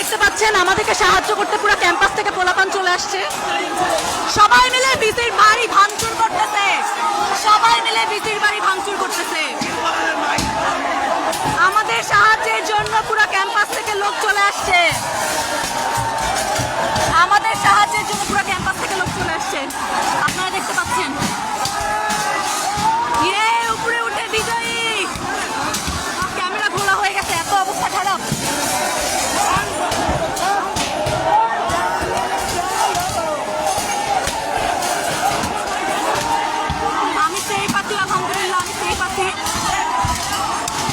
দেখতে পাচ্ছেন আমাদেরকে সাহায্য করতে পুরো ক্যাম্পাস থেকে পোলাপান চলে আসছে। সবাই মিলে বিসির বাড়ি ভাঙচুর করতেছে, সবাই মিলে বিসির বাড়ি ভাঙচুর করতেছে। আমাদের সাহায্যের জন্য পুরো ক্যাম্পাস থেকে লোক চলে আসছে, আমাদের সাহায্যের জন্য পুরো ক্যাম্পাস থেকে লোক চলে আসছে। আপনারা দেখতে পাচ্ছেন উপরে উঠে বিজয়ী। ক্যামেরা খোলা হয়ে গেছে, এত অবস্থা খারাপ। আমি সেই পাচ্ছি, আলহামদুলিল্লাহ আমি সেই পাচ্ছি।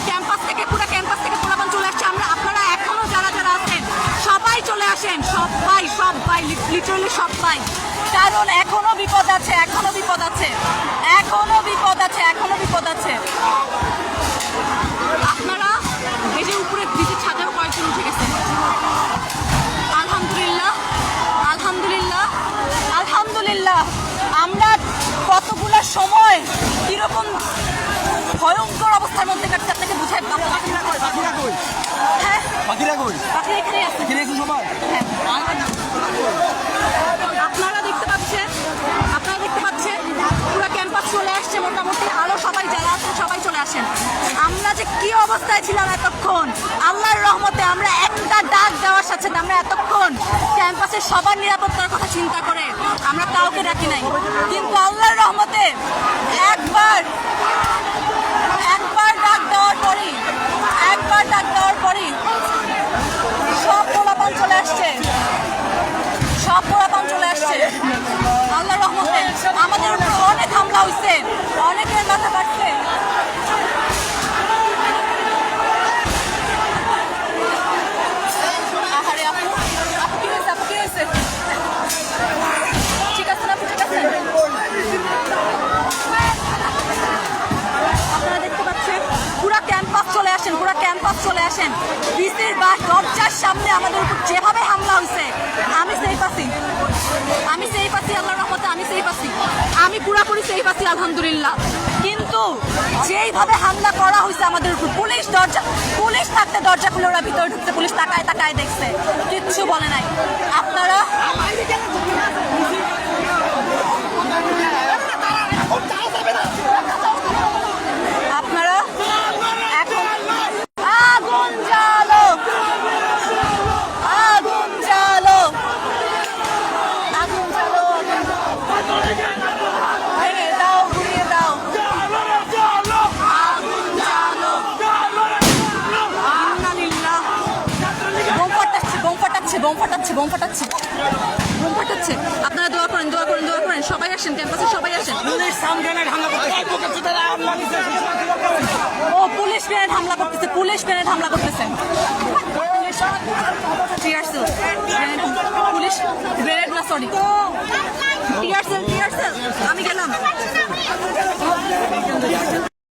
ক্যাম্পাস থেকে পুরো ক্যাম্পাস থেকে পোলাপান চলে আসছে। আপনারা এখনো যারা যারা আছেন সবাই চলে আসেন, সবাই সবাই লিটারালি সবাই, কারণ এখনো বিপদ আছে, এখনো বিপদ আছে, এখনো বিপদ আছে, এখনো বিপদ আছে। আপনারা এই যে উপরে বিদ্যুৎ ছাদেও কয়েকজন উঠে গেছে। আলহামদুলিল্লাহ আলহামদুলিল্লাহ আলহামদুলিল্লাহ। আমরা কতগুলো সময় কিরকম ভয়ঙ্কর অবস্থার মধ্যে কাটছে আপনাকে বুঝাই। হ্যাঁ বাকিরা এখানে আছে সবাই। হ্যাঁ আপনারা দেখতে পাচ্ছেন, আপনারা দেখতে পাচ্ছেন পুরো ক্যাম্পাস চলে আসছে মোটামুটি। আরো সবাই যারা আছেন সবাই চলে আসেন। আমরা যে কি অবস্থায় ছিলাম এতক্ষণ, আল্লাহর রহমতে আমরা একটা ডাক দেওয়ার সাথে আমরা এতক্ষণ ক্যাম্পাসের সবার নিরাপত্তার কথা চিন্তা করে আমরা কাউকে ডাকি নাই, কিন্তু আল্লাহর রহমতে একবার ডাক দেওয়ার পরই সব পোলাপান চলে আসছে, সব পোলাপান চলে আসছে। আল্লাহর রহমতে আমাদের উপর অনেক হামলা হয়েছে, অনেকের মাথা কাটছে। আহারে আপু, আপু কি হয়েছে, আপু কি হয়েছে? ঠিক আছে না, ঠিক আছে। আপনারা দেখতে পাচ্ছেন পুরো ক্যাম্পাস চলে আসেন, পুরো ক্যাম্পাস চলে আসেন। বিসির বা দরজার সামনে আমাদের উপর যেভাবে হামলা হয়েছে আমি সেই পাচ্ছি, আমি সেই পাচ্ছি আল্লাহর রহমতে, আমি সেই পাচ্ছি, আমি পুরোপুরি সেই পাচ্ছি আলহামদুলিল্লাহ। কিন্তু যেইভাবে হামলা করা হয়েছে আমাদের উপর, পুলিশ থাকতে দরজা খুলে ওরা ভিতরে ঢুকছে, পুলিশ তাকায় তাকায় দেখছে, কিচ্ছু বলে নাই। আপনারা আপনারা এখন আগুন জ্বালো, আগুন জ্বালো, আগুন জ্বালো, ভেঙে দাও, ঘুরিয়ে দাও, আগুন জ্বালো। ইন্নালিল্লাহ। বোম ফাটাচ্ছে, বোম ফাটাচ্ছে, বোম ফাটাচ্ছে, বোম ফাটাচ্ছে, বোম ফাটাচ্ছে। আপনারা দোয়া করেন, দোয়া করেন, দোয়া করেন। সবাই আসেন, ক্যাম্পাসে সবাই আসেন। ও পুলিশ গ্রেনেড হামলা করতেছে, পুলিশ গ্রেনেড হামলা করতেছে, পুলিশ গ্রেনেড না, সরি টিয়ার সেল, আমি গেলাম।